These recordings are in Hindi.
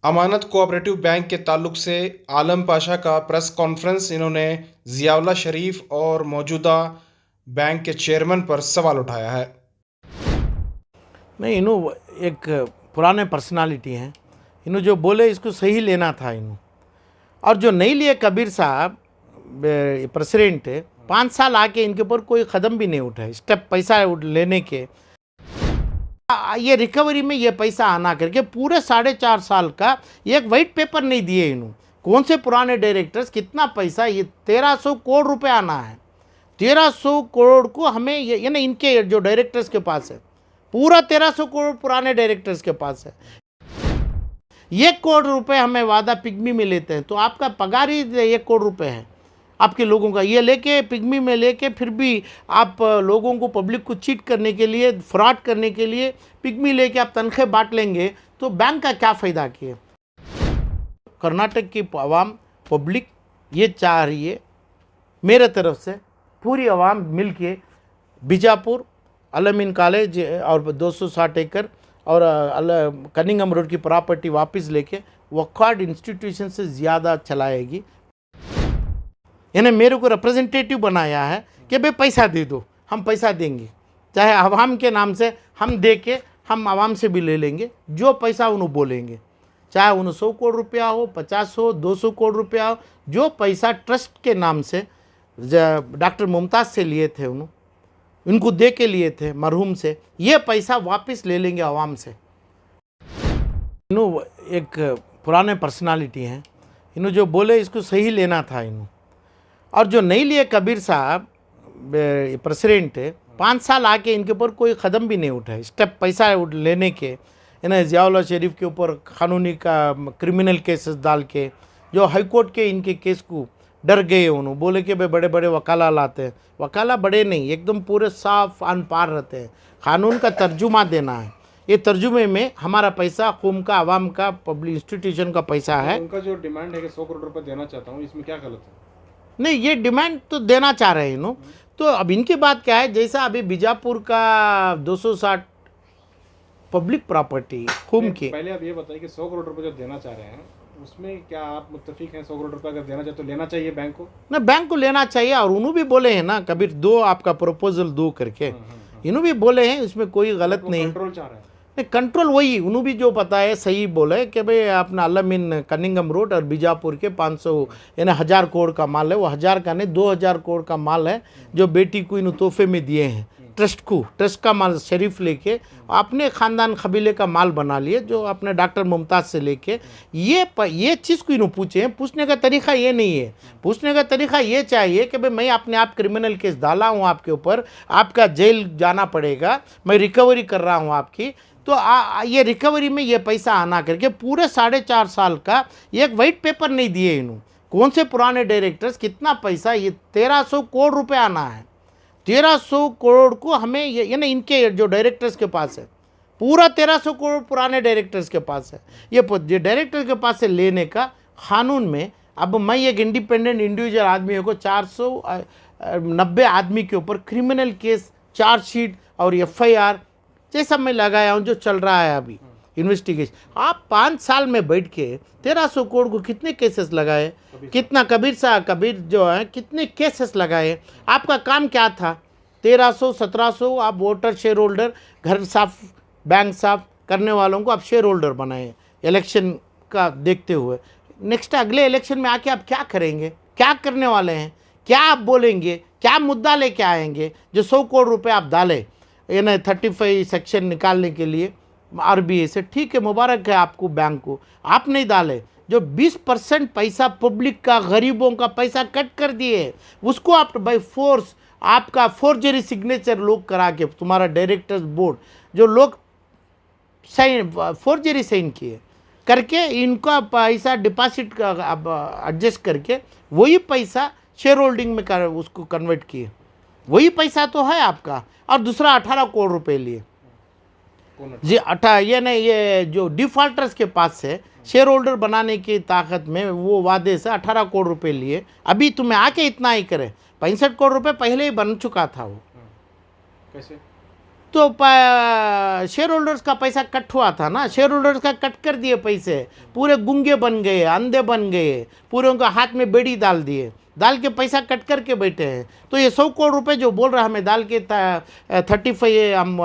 अमानत कोऑपरेटिव बैंक के ताल्लुक से आलम पाशा का प्रेस कॉन्फ्रेंस। इन्होंने ज़ियाउल्लाह शरीफ और मौजूदा बैंक के चेयरमैन पर सवाल उठाया है। नहीं, इन्हों एक पुराने पर्सनालिटी हैं। इन्हों जो बोले इसको सही लेना था इन्हों, और जो नहीं लिए कबीर साहब प्रेसिडेंट 5 साल आके इनके ऊपर कोई कदम भी नहीं उठाए स्टेप पैसा लेने के। ये रिकवरी में ये पैसा आना करके पूरे 4.5 साल का एक वाइट पेपर नहीं दिए इन्हों। कौन से पुराने डायरेक्टर्स कितना पैसा, ये 1300 करोड़ रुपए आना है। 1300 करोड़ को हमें ये ना इनके जो डायरेक्टर्स के पास है, पूरा 1300 करोड़ पुराने डायरेक्टर्स के पास है। 1 करोड़ रुपए हमें वादा पिग्मी में लेते हैं, तो आपका पगार ही 1 करोड़ रुपए है आपके लोगों का। ये लेके पिग्मी में लेके फिर भी आप लोगों को, पब्लिक को चीट करने के लिए, फ्रॉड करने के लिए पिग्मी लेके आप तनख्वाह बांट लेंगे, तो बैंक का क्या फ़ायदा किए। कर्नाटक की आवाम, पब्लिक ये चाह रही है, मेरे तरफ से पूरी आवाम मिल के बीजापुर अलमीन कॉलेज और 260 एकड़ और कनिंगम रोड की प्रॉपर्टी वापस लेके वक्फ इंस्टीट्यूशन से ज़्यादा चलाएगी। इन्हें मेरे को रिप्रेजेंटेटिव बनाया है कि भाई पैसा दे दो, हम पैसा देंगे, चाहे आवाम के नाम से हम दे के हम आवाम से भी ले लेंगे, जो पैसा उन्हें बोलेंगे, चाहे उन्हें 100 करोड़ रुपया हो, 50 हो, 200 करोड़ रुपया हो, जो पैसा ट्रस्ट के नाम से डॉक्टर मुमताज़ से लिए थे, उनको दे के लिए थे मरहूम से, ये पैसा वापस ले लेंगे आवाम से। इन्हों एक पुराने पर्सनालिटी हैं। इन्हों जो बोले इसको सही लेना था इन्हों, और जो नहीं लिए कबीर साहब प्रेसिडेंट 5 साल आके इनके ऊपर कोई कदम भी नहीं उठाए स्टेप पैसा लेने के। इन्हें ज़ियाउल्लाह शरीफ के ऊपर कानूनी का क्रिमिनल केसेस डाल के, जो हाई कोर्ट के इनके केस को डर गए, उन्होंने बोले कि भाई बड़े बड़े वकाला लाते हैं। वकाला बड़े नहीं, एकदम पूरे साफ अन पार रहते हैं। कानून का तर्जुमा देना है, ये तर्जुमे में हमारा पैसा कौम का, आवाम का, पब्लिक इंस्टीट्यूशन का पैसा है। उनका जो डिमांड है कि 100 करोड़ रुपए देना चाहता हूँ, इसमें क्या गलत है? नहीं, ये डिमांड तो देना चाह रहे हैं इन्हों। तो अब इनकी बात क्या है, जैसा अभी बीजापुर का 260 पब्लिक प्रॉपर्टी खूम की। पहले आप ये बताइए कि 100 करोड़ रुपए जो देना चाह रहे हैं, उसमें क्या आप मुत्तफिक हैं? 100 करोड़ रुपए अगर देना चाहे तो लेना चाहिए बैंक को? ना, बैंक को लेना चाहिए, और उन्होंने भी बोले हैं ना कबीर, दो आपका प्रपोजल दो करके, इन्होंने भी बोले हैं, इसमें कोई गलत नहीं। कंट्रोल चाह रहे हैं? नहीं, कंट्रोल वही उन्होंने भी जो पता है सही बोले कि भाई अपना अलमीन कनिंगम रोड और बीजापुर के 500 यानी 1000 करोड़ का माल है, वो 1000 का नहीं 2000 करोड़ का माल है, जो बेटी को इन तोहफे में दिए हैं ट्रस्ट को। ट्रस्ट का माल शरीफ लेके अपने ख़ानदान कबीले का माल बना लिए, जो अपने डॉक्टर मुमताज़ से लेके ये चीज़ को इन्हों पूछे। पूछने का तरीका ये नहीं है, पूछने का तरीका ये चाहिए कि भाई मैं अपने आप क्रिमिनल केस डाला हूँ आपके ऊपर, आपका जेल जाना पड़ेगा, मैं रिकवरी कर रहा हूँ आपकी, तो ये रिकवरी में ये पैसा आना करके पूरे 4.5 साल का एक वाइट पेपर नहीं दिए इन्हों। कौन से पुराने डायरेक्टर्स कितना पैसा, ये 1300 करोड़ रुपए आना है। 1300 करोड़ को हमें ये ना इनके जो डायरेक्टर्स के पास है, पूरा 1300 करोड़ पुराने डायरेक्टर्स के पास है। ये डायरेक्टर के पास से लेने का कानून में, अब मैं एक इंडिपेंडेंट इंडिविजुअल आदमी को 490 आदमी के ऊपर क्रिमिनल केस, चार्जशीट और FIR जैसा मैं लगाया हूँ, जो चल रहा है अभी इन्वेस्टिगेशन। आप 5 साल में बैठ के 1300 करोड़ को कितने केसेस लगाए, कितना कबीर जो है कितने केसेस लगाए। आपका काम क्या था? 1300 1700 आप वोटर शेयर होल्डर, घर साफ, बैंक साफ करने वालों को आप शेयर होल्डर बनाए इलेक्शन का देखते हुए। नेक्स्ट अगले इलेक्शन में आके आप क्या करेंगे, क्या करने वाले हैं, क्या आप बोलेंगे, क्या मुद्दा लेके आएंगे? जो 100 करोड़ रुपये आप डाले यानी 35 सेक्शन निकालने के लिए RBI से, ठीक है, मुबारक है आपको बैंक को, आप नहीं डाले। जो 20% पैसा पब्लिक का, गरीबों का पैसा कट कर दिए, उसको आप बाई फोर्स, आपका फोर्जरी सिग्नेचर लोग करा के, तुम्हारा डायरेक्टर्स बोर्ड जो लोग साइन फोर्जरी साइन किए करके, इनका पैसा डिपॉजिट एडजस्ट करके वही पैसा शेयर होल्डिंग में उसको कन्वर्ट किए, वही पैसा तो है आपका। और दूसरा 18 करोड़ रुपए लिए जी, ये नहीं, ये जो डिफॉल्टर्स के पास से शेयर होल्डर बनाने की ताकत में वो वादे से 18 करोड़ रुपए लिए। अभी तुम्हें आके इतना ही करे, 65 करोड़ रुपए पहले ही बन चुका था वो। कैसे? तो शेयर होल्डर्स का पैसा कट हुआ था ना, शेयर होल्डर्स का कट कर दिए पैसे, पूरे गूंगे बन गए, अंधे बन गए, पूरे उनका हाथ में बेड़ी डाल दिए, डाल के पैसा कट करके बैठे हैं। तो ये 100 करोड़ रुपए जो बोल रहा हमें डाल के 35 हम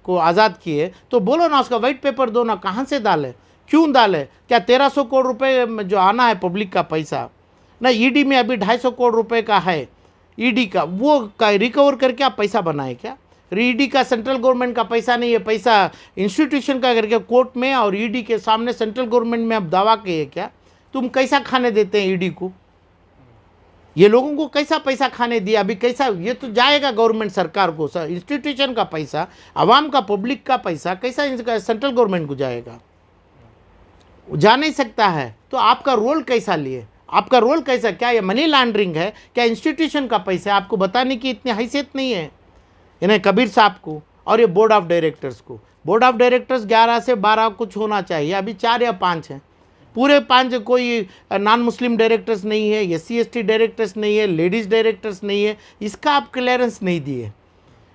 को आज़ाद किए, तो बोलो ना, उसका वाइट पेपर दो ना, कहाँ से डाले, क्यों डाले? क्या 1300 करोड़ रुपए जो आना है पब्लिक का पैसा ना, ईडी में अभी 250 करोड़ रुपए का है ईडी का, वो का रिकवर करके आप पैसा बनाए क्या? ईडी का सेंट्रल गवर्नमेंट का पैसा नहीं है, पैसा इंस्टीट्यूशन का करके कोर्ट में और ईडी के सामने सेंट्रल गवर्नमेंट में आप दावा किए क्या? तुम कैसा खाने देते हैं ईडी को? ये लोगों को कैसा पैसा खाने दिया अभी? कैसा ये तो जाएगा गवर्नमेंट सरकार को, सर इंस्टीट्यूशन का पैसा, आवाम का, पब्लिक का पैसा कैसा इनका सेंट्रल गवर्नमेंट को जाएगा? जा नहीं सकता है। तो आपका रोल कैसा लिए? आपका रोल कैसा? क्या ये मनी लॉन्ड्रिंग है? क्या इंस्टीट्यूशन का पैसा है? आपको बताने की इतनी हैसियत नहीं है इन्हें, कबीर साहब को और ये बोर्ड ऑफ डायरेक्टर्स को। बोर्ड ऑफ डायरेक्टर्स 11 से 12 कुछ होना चाहिए, अभी 4 या 5 हैं। पूरे 5 कोई नॉन मुस्लिम डायरेक्टर्स नहीं है, SC ST डायरेक्टर्स नहीं है, लेडीज़ डायरेक्टर्स नहीं है, इसका आप क्लियरेंस नहीं दिए।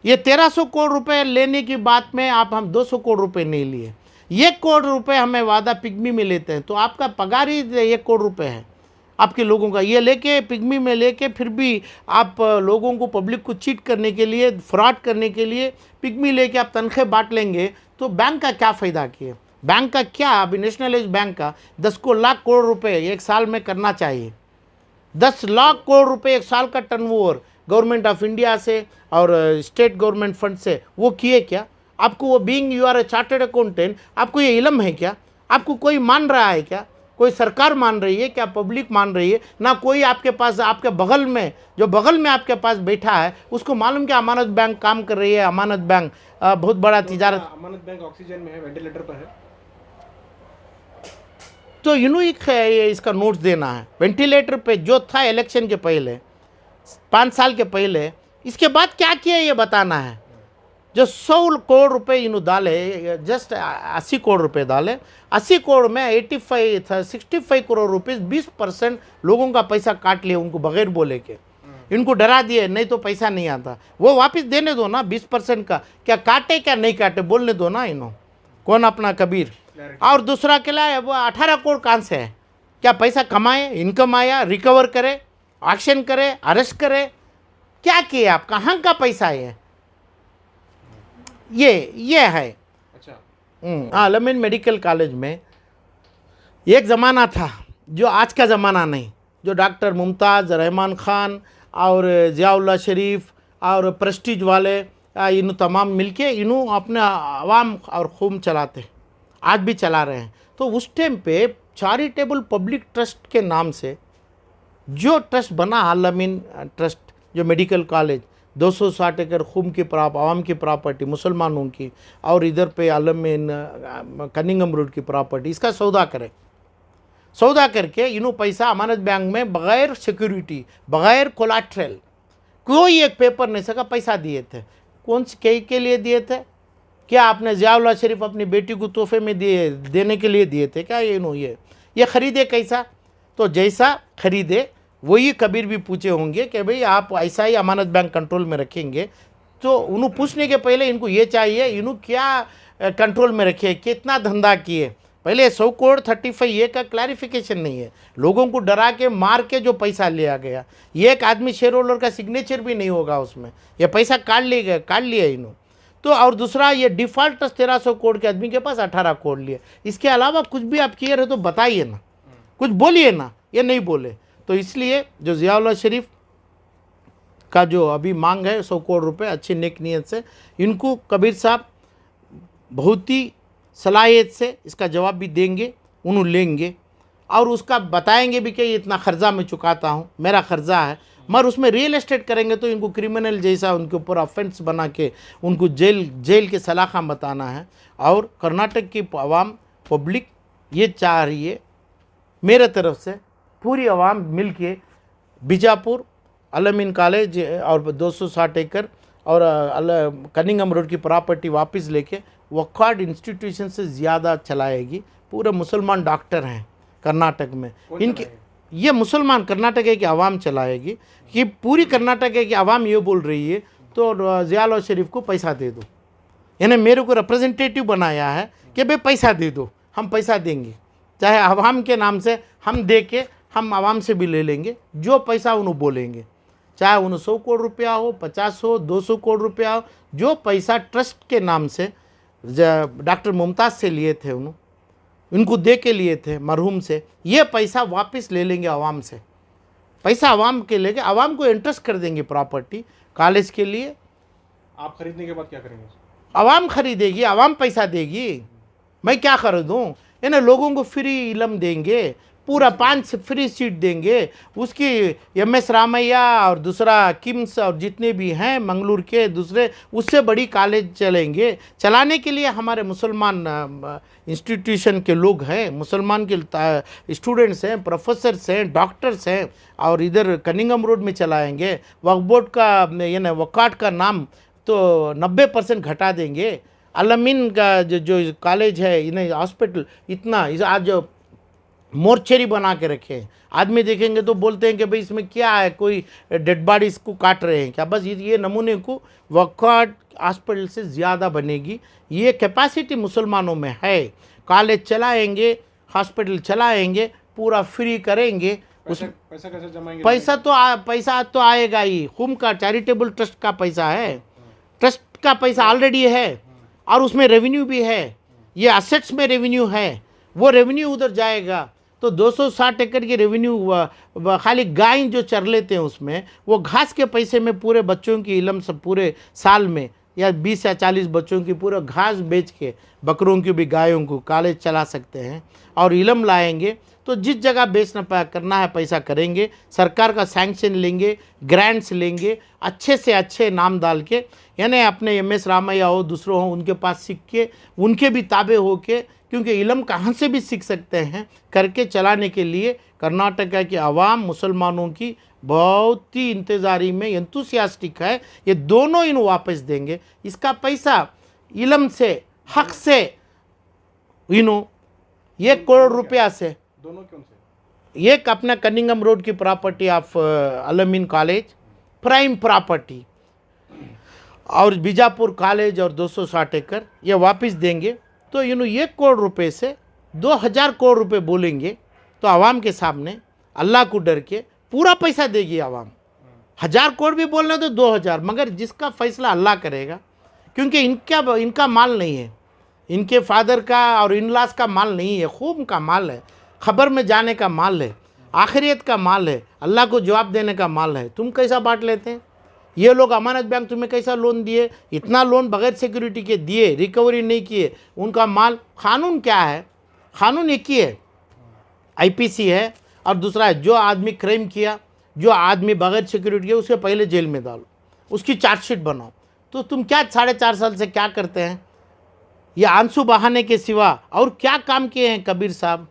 ये 1300 करोड़ रुपए लेने की बात में आप हम 200 करोड़ रुपए नहीं लिए, 1 करोड़ रुपए हमें वादा पिग्मी में लेते हैं, तो आपका पगार ही 1 करोड़ रुपए है आपके लोगों का। ये लेके पिग्मी में लेके फिर भी आप लोगों को, पब्लिक को चीट करने के लिए, फ्रॉड करने के लिए पिग्मी लेके आप तनख्वाह बांट लेंगे, तो बैंक का क्या फ़ायदा किए? बैंक का क्या? अभी नेशनलाइज बैंक का 10 लाख करोड़ रुपए एक साल में करना चाहिए। 10 लाख करोड़ रुपए एक साल का टर्नओवर गवर्नमेंट ऑफ इंडिया से और स्टेट गवर्नमेंट फंड से, वो किए क्या? आपको वो being you are a chartered accountant, आपको ये इल्म है क्या? आपको कोई मान रहा है क्या? कोई सरकार मान रही है क्या? पब्लिक मान रही है ना? कोई आपके पास, आपके बगल में, जो बगल में आपके पास बैठा है, उसको मालूम कि अमानत बैंक काम कर रही है, अमानत बैंक बहुत बड़ा तिजारत, अमानत बैंक ऑक्सीजन में है, वेंटिलेटर पर है। तो ये इसका नोट्स देना है। वेंटिलेटर पे जो था इलेक्शन के पहले, 5 साल के पहले, इसके बाद क्या किया ये बताना है। जो 100 करोड़ रुपए इन्हों डाले, जस्ट 80 करोड़ रुपए डाले, 80 करोड़ में 65 करोड़ रुपीस 20% लोगों का पैसा काट लिए, उनको बगैर बोले के, इनको डरा दिए, नहीं तो पैसा नहीं आता। वो वापस देने दो ना 20% का, क्या काटे क्या नहीं काटे बोलने दो ना इन्हों, कौन अपना कबीर। और दूसरा के लिए वो 18 करोड़ कहाँ से है? क्या पैसा कमाए, इनकम आया, रिकवर करे, एक्शन करे, अरेस्ट करे, क्या किए आप? कहाँ का पैसा है ये है। अच्छा, आलमीन मेडिकल कॉलेज में एक ज़माना था जो आज का ज़माना नहीं, जो डॉक्टर मुमताज़, रहमान ख़ान और ज़ियाउल्लाह शरीफ और प्रेस्टीज वाले इन तमाम मिलके इन्हों अपने आवाम और खूम चलाते, आज भी चला रहे हैं। तो उस टाइम पे चैरिटेबल पब्लिक ट्रस्ट के नाम से जो ट्रस्ट बना, आलमीन ट्रस्ट, जो मेडिकल कॉलेज, 260 एकड़ खूम की आवाम की प्रॉपर्टी, मुसलमानों की, और इधर पे आलमीन कनिंगम रोड की प्रॉपर्टी, इसका सौदा करे, सौदा करके इन्हों पैसा अमानत बैंक में बग़ैर सिक्योरिटी, बग़ैर कोलाट्रल, कोई एक पेपर नहीं सका, पैसा दिए थे। कौन से के लिए दिए थे? क्या आपने ज़ियाउल्लाह शरीफ अपनी बेटी को तोहफे में देने के लिए दिए थे क्या? ये ख़रीदे कैसा? तो जैसा ख़रीदे वही कबीर भी पूछे होंगे कि भाई आप ऐसा ही अमानत बैंक कंट्रोल में रखेंगे, तो उन्होंने पूछने के पहले इनको ये चाहिए, इन्हों क्या कंट्रोल में रखे, कितना धंधा किए। पहले 100 करोड़ 35 ये का क्लैरिफिकेशन नहीं है, लोगों को डरा के मार के जो पैसा लिया गया, एक आदमी शेयर होल्डर का सिग्नेचर भी नहीं होगा उसमें, ये पैसा काट लिया इन्हों। तो और दूसरा, ये डिफ़ॉल्ट 1300 करोड़ के आदमी के पास 18 करोड़ लिए, इसके अलावा कुछ भी आप किए रहे तो बताइए ना, कुछ बोलिए ना, ये नहीं बोले। तो इसलिए जो ज़ियाउल्लाह शरीफ का जो अभी मांग है 100 करोड़ रुपए, अच्छी नेक नीयत से, इनको कबीर साहब बहुत ही सलाहियत से इसका जवाब भी देंगे, उन्होंने लेंगे और उसका बताएंगे भी कि इतना ख़र्जा मैं चुकाता हूँ, मेरा ख़र्जा है, मगर उसमें रियल एस्टेट करेंगे तो इनको क्रिमिनल जैसा उनके ऊपर ऑफेंस बना के उनको जेल के सलाखा बताना है। और कर्नाटक की आवाम, पब्लिक ये चाह रही है, मेरे तरफ से पूरी आवाम मिल के बीजापुर आलमीन कॉलेज और 260 एकड़ और कनिंगम रोड की प्रॉपर्टी वापस लेके वक्फ इंस्टीट्यूशन से ज़्यादा चलाएगी। पूरे मुसलमान डॉक्टर हैं कर्नाटक में, इनके ये मुसलमान कर्नाटक की आवाम चलाएगी कि पूरी कर्नाटक की आवाम ये बोल रही है तो ज़ियाउल्लाह शरीफ को पैसा दे दो, यानी मेरे को रिप्रेजेंटेटिव बनाया है कि भाई पैसा दे दो, हम पैसा देंगे, चाहे आवाम के नाम से हम दे के हम आवाम से भी ले लेंगे, जो पैसा उन्होंने बोलेंगे, चाहे उन्हें 100 करोड़ रुपया हो, 50 हो, 200 करोड़ रुपया हो, जो पैसा ट्रस्ट के नाम से डॉक्टर मुमताज़ से लिए थे, उनको दे के लिए थे मरहूम से, ये पैसा वापस ले लेंगे आवाम से, पैसा आवाम के लेके आवाम को इंटरेस्ट कर देंगे प्रॉपर्टी कॉलेज के लिए। आप खरीदने के बाद क्या करेंगे? आवाम खरीदेगी, आवाम पैसा देगी, मैं क्या खरीदूँ? इन्हें लोगों को फ्री इलम देंगे, पूरा 5 फ्री सीट देंगे, उसकी MS रामैया और दूसरा किम्स और जितने भी हैं मंगलूर के दूसरे, उससे बड़ी कॉलेज चलेंगे। चलाने के लिए हमारे मुसलमान इंस्टीट्यूशन के लोग हैं, मुसलमान के स्टूडेंट्स हैं, प्रोफेसर्स हैं, डॉक्टर्स हैं, और इधर कनिंगम रोड में चलाएंगे। वक्फ बोर्ड का यानी वकाट का नाम तो 90% घटा देंगे। अलमीन का जो कॉलेज है, इन्हें हॉस्पिटल इतना आज मोर्चरी बना के रखे हैं, आदमी देखेंगे तो बोलते हैं कि भाई इसमें क्या है, कोई डेड बॉडी इसको काट रहे हैं क्या? बस ये नमूने को वकाट हॉस्पिटल से ज़्यादा बनेगी, ये कैपेसिटी मुसलमानों में है। कॉलेज चलाएंगे, हॉस्पिटल चलाएंगे, पूरा फ्री करेंगे। पैसा कैसे जमाएंगे? पैसा तो आएगा ही, हुम का चैरिटेबल ट्रस्ट का पैसा है, ट्रस्ट का पैसा ऑलरेडी है और उसमें रेवेन्यू भी है, ये असेट्स में रेवेन्यू है, वो रेवेन्यू उधर जाएगा। तो 260 एकड़ की रेवेन्यू खाली गाय जो चर लेते हैं उसमें, वो घास के पैसे में पूरे बच्चों की इलम सब पूरे साल में या 20 या 40 बच्चों की पूरा घास बेच के बकरों की भी गायों को कॉलेज चला सकते हैं। और इलम लाएंगे तो जिस जगह बेचना करना है पैसा करेंगे, सरकार का सैंक्शन लेंगे, ग्रांट्स लेंगे, अच्छे से अच्छे नाम डाल के, यानी अपने MS रामैया हो, दूसरों हो, उनके पास सीख के उनके भी ताबे हो के, क्योंकि इलम कहाँ से भी सीख सकते हैं, करके चलाने के लिए कर्नाटका की आवाम मुसलमानों की बहुत ही इंतज़ारी में एंथुसियास्टिक है। ये दोनों इन वापस देंगे, इसका पैसा इलम से हक से 1 करोड़ रुपया से, दोनों कौन से? एक अपना कनिंगम रोड की property of Al-Ameen college prime property और बीजापुर कॉलेज और 260 एकड़ ये वापस देंगे। तो 1 करोड़ रुपए से 2000 करोड़ रुपए बोलेंगे तो आवाम के सामने अल्लाह को डर के पूरा पैसा देगी आवाम। 1000 करोड़ भी बोलना तो 2000, मगर जिसका फैसला अल्लाह करेगा, क्योंकि इनका माल नहीं है, इनके फादर का और इनलास का माल नहीं है, खूब का माल है, खबर में जाने का माल है, आखिरियत का माल है, अल्लाह को जवाब देने का माल है। तुम कैसा बांट लेते हैं? ये लोग अमानत बैंक तुम्हें कैसा लोन दिए, इतना लोन बगैर सिक्योरिटी के दिए, रिकवरी नहीं किए, उनका माल। कानून क्या है? कानून एक ही है, IPC है, और दूसरा है जो आदमी क्राइम किया, जो आदमी बगैर सिक्योरिटी किया, उसके पहले जेल में डालो, उसकी चार्जशीट बनाओ। तो तुम क्या 4.5 साल से क्या करते हैं? ये आंसू बहाने के सिवा और क्या काम किए हैं कबीर साहब?